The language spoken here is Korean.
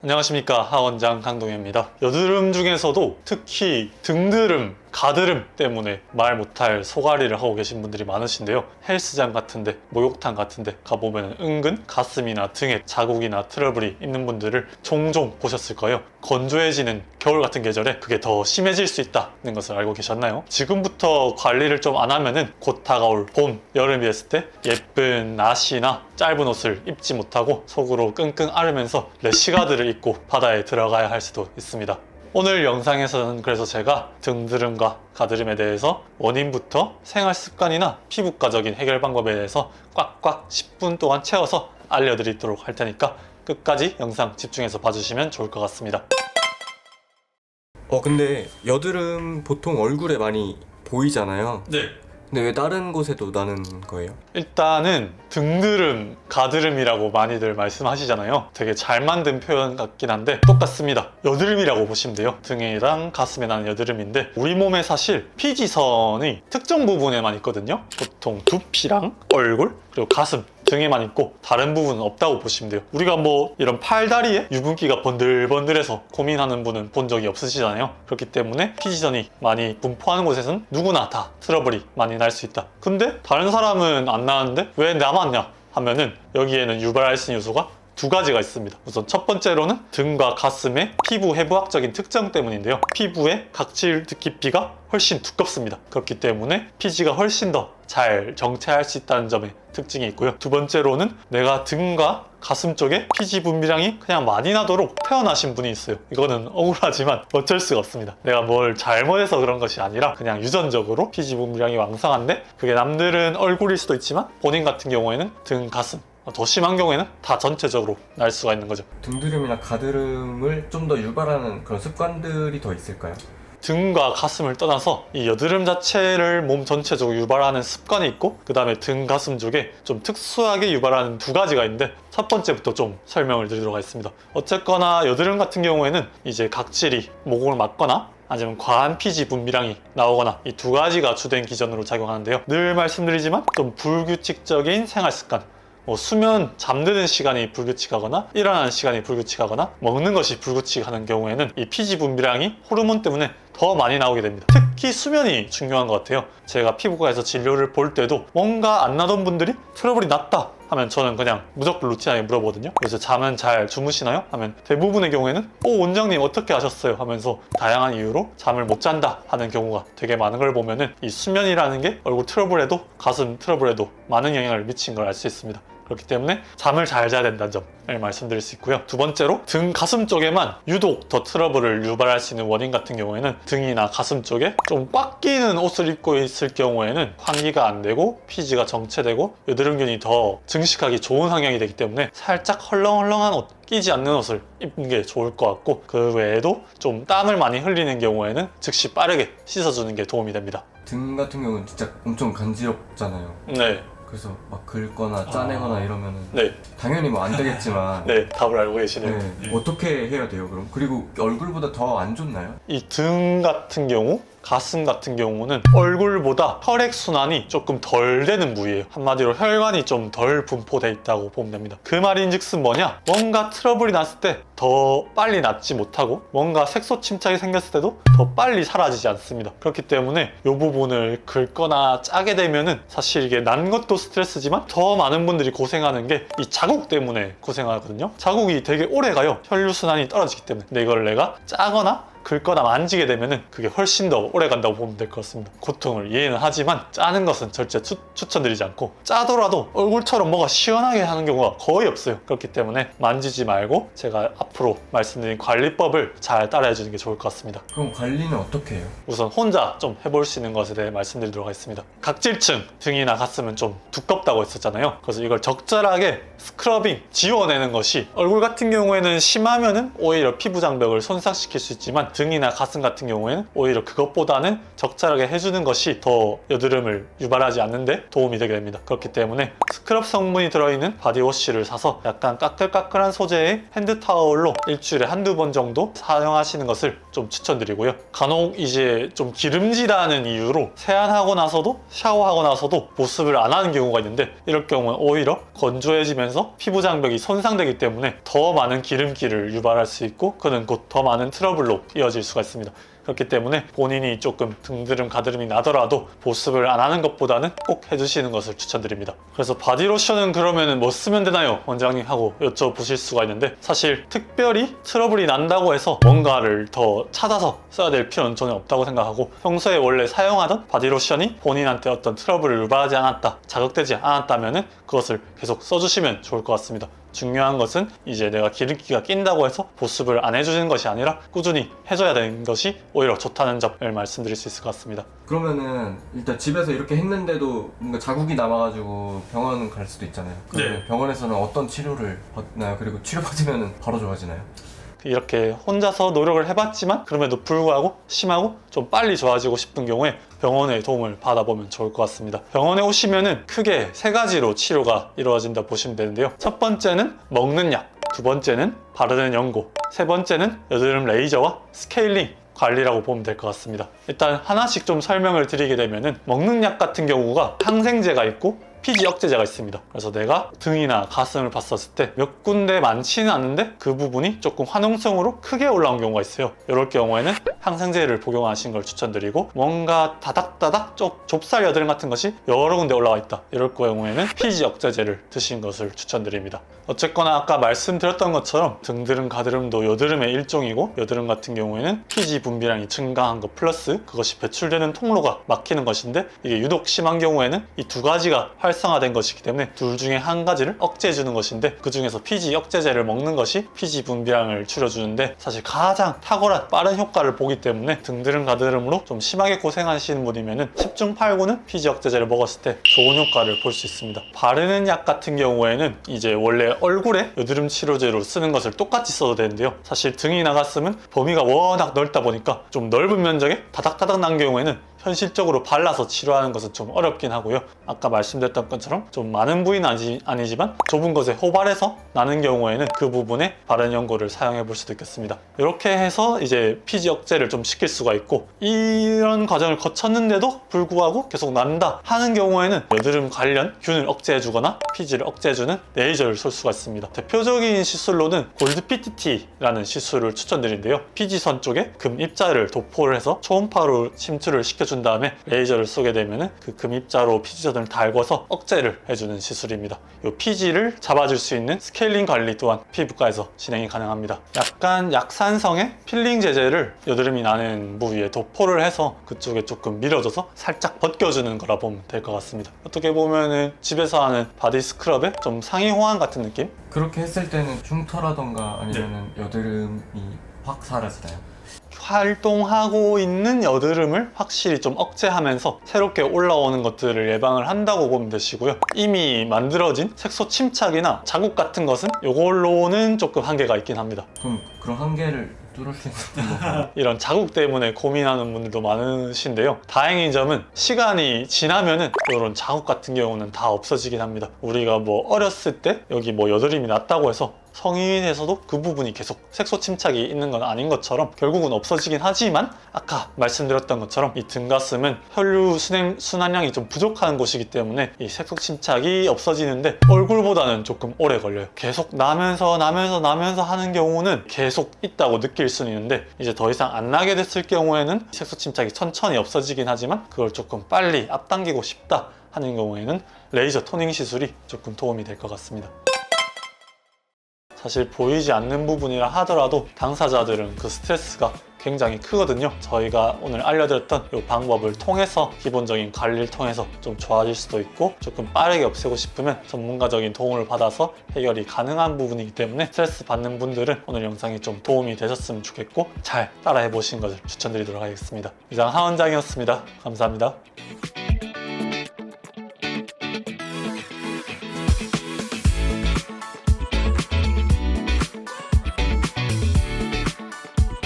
안녕하십니까, 하원장 강동현입니다. 여드름 중에서도 특히 등드름, 가드름 때문에 말 못할 소가리를 하고 계신 분들이 많으신데요. 헬스장 같은데, 목욕탕 같은데 가보면 은근 가슴이나 등에 자국이나 트러블이 있는 분들을 종종 보셨을 거예요. 건조해지는 겨울 같은 계절에 그게 더 심해질 수 있다는 것을 알고 계셨나요? 지금부터 관리를 좀 안 하면은 곧 다가올 봄, 여름이 됐을 때 예쁜 나시나 짧은 옷을 입지 못하고 속으로 끙끙 앓으면서 래시가드를 입고 바다에 들어가야 할 수도 있습니다. 오늘 영상에서는 그래서 제가 등드름과 가드름에 대해서 원인부터 생활 습관이나 피부과적인 해결 방법에 대해서 꽉꽉 10분 동안 채워서 알려드리도록 할 테니까 끝까지 영상 집중해서 봐주시면 좋을 것 같습니다. 근데 여드름 보통 얼굴에 많이 보이잖아요. 네. 근데 왜 다른 곳에도 나는 거예요? 일단은 등드름, 가드름이라고 많이들 말씀하시잖아요. 되게 잘 만든 표현 같긴 한데 똑같습니다. 여드름이라고 보시면 돼요. 등이랑 가슴에 나는 여드름인데 우리 몸에 사실 피지선이 특정 부분에만 있거든요. 보통 두피랑 얼굴 그리고 가슴 등에만 있고 다른 부분은 없다고 보시면 돼요. 우리가 뭐 이런 팔다리에 유분기가 번들번들해서 고민하는 분은 본 적이 없으시잖아요. 그렇기 때문에 피지선이 많이 분포하는 곳에서는 누구나 다 트러블이 많이 날 수 있다. 근데 다른 사람은 안 나는데 왜 나만냐 하면은 여기에는 유발할 수 있는 요소가 두 가지가 있습니다. 우선 첫 번째로는 등과 가슴의 피부 해부학적인 특성 때문인데요. 피부의 각질 깊이가 훨씬 두껍습니다. 그렇기 때문에 피지가 훨씬 더 잘 정체할 수 있다는 점에 특징이 있고요. 두 번째로는 내가 등과 가슴 쪽에 피지 분비량이 그냥 많이 나도록 태어나신 분이 있어요. 이거는 억울하지만 어쩔 수가 없습니다. 내가 뭘 잘못해서 그런 것이 아니라 그냥 유전적으로 피지 분비량이 왕성한데 그게 남들은 얼굴일 수도 있지만 본인 같은 경우에는 등, 가슴 더 심한 경우에는 다 전체적으로 날 수가 있는 거죠. 등드름이나 가드름을 좀 더 유발하는 그런 습관들이 더 있을까요? 등과 가슴을 떠나서 이 여드름 자체를 몸 전체적으로 유발하는 습관이 있고 그 다음에 등, 가슴 쪽에 좀 특수하게 유발하는 두 가지가 있는데 첫 번째부터 좀 설명을 드리도록 하겠습니다. 어쨌거나 여드름 같은 경우에는 이제 각질이 모공을 막거나 아니면 과한 피지 분비량이 나오거나 이 두 가지가 주된 기전으로 작용하는데요. 늘 말씀드리지만 좀 불규칙적인 생활 습관, 수면, 잠드는 시간이 불규칙하거나 일어나는 시간이 불규칙하거나 먹는 것이 불규칙하는 경우에는 이 피지 분비량이 호르몬 때문에 더 많이 나오게 됩니다. 특히 수면이 중요한 것 같아요. 제가 피부과에서 진료를 볼 때도 뭔가 안 나던 분들이 트러블이 났다 하면 저는 그냥 무조건 루틴하게 물어보거든요. 그래서 잠은 잘 주무시나요? 하면 대부분의 경우에는 원장님 어떻게 하셨어요? 하면서 다양한 이유로 잠을 못 잔다 하는 경우가 되게 많은 걸 보면은 이 수면이라는 게 얼굴 트러블에도 가슴 트러블에도 많은 영향을 미친 걸 알 수 있습니다. 그렇기 때문에 잠을 잘 자야 된다는 점을 말씀드릴 수 있고요. 두 번째로 등, 가슴 쪽에만 유독 더 트러블을 유발할 수 있는 원인 같은 경우에는 등이나 가슴 쪽에 좀 꽉 끼는 옷을 입고 있을 경우에는 환기가 안 되고 피지가 정체되고 여드름균이 더 증식하기 좋은 환경이 되기 때문에 살짝 헐렁헐렁한 옷, 끼지 않는 옷을 입는 게 좋을 것 같고 그 외에도 좀 땀을 많이 흘리는 경우에는 즉시 빠르게 씻어주는 게 도움이 됩니다. 등 같은 경우는 진짜 엄청 간지럽잖아요. 네. 그래서 막 긁거나 짜내거나 이러면은 네. 당연히 뭐 안 되겠지만 네, 답을 알고 계시네요. 어떻게 해야 돼요 그럼? 그리고 얼굴보다 더 안 좋나요? 이 등 같은 경우, 가슴 같은 경우는 얼굴보다 혈액순환이 조금 덜 되는 부위예요. 한마디로 혈관이 좀 덜 분포돼 있다고 보면 됩니다. 그 말인즉슨 뭐냐? 뭔가 트러블이 났을 때 더 빨리 낫지 못하고 뭔가 색소 침착이 생겼을 때도 더 빨리 사라지지 않습니다. 그렇기 때문에 이 부분을 긁거나 짜게 되면은 사실 이게 난 것도 스트레스지만 더 많은 분들이 고생하는 게 이 자국 때문에 고생하거든요. 자국이 되게 오래 가요. 혈류순환이 떨어지기 때문에. 근데 이걸 내가 짜거나 긁거나 만지게 되면은 그게 훨씬 더 오래 간다고 보면 될 것 같습니다. 고통을 이해는 하지만 짜는 것은 절대 추천드리지 않고 짜더라도 얼굴처럼 뭐가 시원하게 하는 경우가 거의 없어요. 그렇기 때문에 만지지 말고 제가 앞으로 말씀드린 관리법을 잘 따라해 주는 게 좋을 것 같습니다. 그럼 관리는 어떻게 해요? 우선 혼자 좀 해볼 수 있는 것에 대해 말씀드리도록 하겠습니다. 각질층, 등이나 가슴은 좀 두껍다고 했었잖아요. 그래서 이걸 적절하게 스크러빙, 지워내는 것이 얼굴 같은 경우에는 심하면은 오히려 피부 장벽을 손상시킬 수 있지만 하지만 등이나 가슴 같은 경우에는 오히려 그것보다는 적절하게 해주는 것이 더 여드름을 유발하지 않는데 도움이 되게 됩니다. 그렇기 때문에 스크럽 성분이 들어있는 바디워시를 사서 약간 까끌까끌한 소재의 핸드타올로 일주일에 한두 번 정도 사용하시는 것을 좀 추천드리고요. 간혹 이제 좀 기름지다는 이유로 세안하고 나서도 샤워하고 나서도 보습을 안 하는 경우가 있는데, 이럴 경우는 오히려 건조해지면서 피부 장벽이 손상되기 때문에 더 많은 기름기를 유발할 수 있고 그는 곧 더 많은 트러블로 이어질 수가 있습니다. 그렇기 때문에 본인이 조금 등드름 가드름이 나더라도 보습을 안 하는 것보다는 꼭 해주시는 것을 추천드립니다. 그래서 바디로션은 그러면 뭐 쓰면 되나요 원장님 하고 여쭤보실 수가 있는데, 사실 특별히 트러블이 난다고 해서 뭔가를 더 찾아서 써야 될 필요는 전혀 없다고 생각하고, 평소에 원래 사용하던 바디로션이 본인한테 어떤 트러블을 유발하지 않았다, 자극되지 않았다면 그것을 계속 써주시면 좋을 것 같습니다. 중요한 것은 이제 내가 기름기가 낀다고 해서 보습을 안 해주는 것이 아니라 꾸준히 해줘야 되는 것이 오히려 좋다는 점을 말씀드릴 수 있을 것 같습니다. 그러면은 일단 집에서 이렇게 했는데도 뭔가 자국이 남아가지고 병원 갈 수도 있잖아요. 네. 병원에서는 어떤 치료를 받나요? 그리고 치료받으면 바로 좋아지나요? 이렇게 혼자서 노력을 해봤지만 그럼에도 불구하고 심하고 좀 빨리 좋아지고 싶은 경우에 병원의 도움을 받아보면 좋을 것 같습니다. 병원에 오시면은 크게 3가지로 치료가 이루어진다 보시면 되는데요. 첫 번째는 먹는 약, 두 번째는 바르는 연고, 세 번째는 여드름 레이저와 스케일링 관리라고 보면 될 것 같습니다. 일단 하나씩 좀 설명을 드리게 되면은, 먹는 약 같은 경우가 항생제가 있고 피지 억제제가 있습니다. 그래서 내가 등이나 가슴을 봤었을 때 몇 군데 많지는 않은데 그 부분이 조금 화농성으로 크게 올라온 경우가 있어요. 이럴 경우에는 항생제를 복용하시는 걸 추천드리고, 뭔가 다닥다닥 좁쌀 여드름 같은 것이 여러 군데 올라와 있다, 이럴 경우에는 피지 억제제를 드시는 것을 추천드립니다. 어쨌거나 아까 말씀드렸던 것처럼 등드름 가드름도 여드름의 일종이고, 여드름 같은 경우에는 피지 분비량이 증가한 것 플러스 그것이 배출되는 통로가 막히는 것인데, 이게 유독 심한 경우에는 이 두 가지가 활성화된 것이기 때문에 둘 중에 한 가지를 억제해주는 것인데, 그 중에서 피지 억제제를 먹는 것이 피지 분비량을 줄여주는데 사실 가장 탁월한 빠른 효과를 보기 때문에, 등드름 가드름으로 좀 심하게 고생하시는 분이면은 10중 8구는 피지 억제제를 먹었을 때 좋은 효과를 볼 수 있습니다. 바르는 약 같은 경우에는 이제 원래 얼굴에 여드름 치료제로 쓰는 것을 똑같이 써도 되는데요, 사실 등이나 가슴은 범위가 워낙 넓다 보니까 좀 넓은 면적에 다닥다닥 난 경우에는 현실적으로 발라서 치료하는 것은 좀 어렵긴 하고요. 아까 말씀드렸던 것처럼 좀 많은 부위는 아니지만 좁은 것에 호발해서 나는 경우에는 그 부분에 바른 연고를 사용해 볼 수도 있겠습니다. 이렇게 해서 이제 피지 억제를 좀 시킬 수가 있고, 이런 과정을 거쳤는데도 불구하고 계속 난다 하는 경우에는 여드름 관련 균을 억제해 주거나 피지를 억제해 주는 레이저를 쏠 수가 있습니다. 대표적인 시술로는 골드 PTT라는 시술을 추천드리는데요, 피지선 쪽에 금 입자를 도포를 해서 초음파로 침투를 시켜준 다음에 레이저를 쏘게 되면 그 금 입자로 피지선을 달궈서 억제를 해주는 시술입니다. 이 피지를 잡아줄 수 있는 스케일링 관리 또한 피부과에서 진행이 가능합니다. 약간 약산성의 필링 제제를 여드름이 나는 부위에 도포를 해서 그쪽에 조금 밀어줘서 살짝 벗겨주는 거라 보면 될 것 같습니다. 어떻게 보면은 집에서 하는 바디 스크럽의 좀 상위 호환 같은 느낌? 그렇게 했을 때는 흉터라던가 아니면 여드름이 확 사라지나요? 활동하고 있는 여드름을 확실히 좀 억제하면서 새롭게 올라오는 것들을 예방을 한다고 보면 되시고요. 이미 만들어진 색소 침착이나 자국 같은 것은 이걸로는 조금 한계가 있긴 합니다. 그럼 그런 한계를 뚫을 수 있는 건가요? 이런 자국 때문에 고민하는 분들도 많으신데요, 다행인 점은 시간이 지나면은 이런 자국 같은 경우는 다 없어지긴 합니다. 우리가 뭐 어렸을 때 여기 뭐 여드름이 났다고 해서 성인이 돼서도 그 부분이 계속 색소 침착이 있는 건 아닌 것처럼 결국은 없어지긴 하지만, 아까 말씀드렸던 것처럼 이 등가슴은 혈류 순환량이 좀 부족한 곳이기 때문에 이 색소 침착이 없어지는데 얼굴보다는 조금 오래 걸려요. 계속 나면서 하는 경우는 계속 있다고 느낄 수는 있는데, 이제 더 이상 안 나게 됐을 경우에는 색소 침착이 천천히 없어지긴 하지만 그걸 조금 빨리 앞당기고 싶다 하는 경우에는 레이저 토닝 시술이 조금 도움이 될 것 같습니다. 사실 보이지 않는 부분이라 하더라도 당사자들은 그 스트레스가 굉장히 크거든요. 저희가 오늘 알려드렸던 이 방법을 통해서 기본적인 관리를 통해서 좀 좋아질 수도 있고, 조금 빠르게 없애고 싶으면 전문가적인 도움을 받아서 해결이 가능한 부분이기 때문에 스트레스 받는 분들은 오늘 영상이 좀 도움이 되셨으면 좋겠고 잘 따라해 보시는 것을 추천드리도록 하겠습니다. 이상 하원장이었습니다. 감사합니다.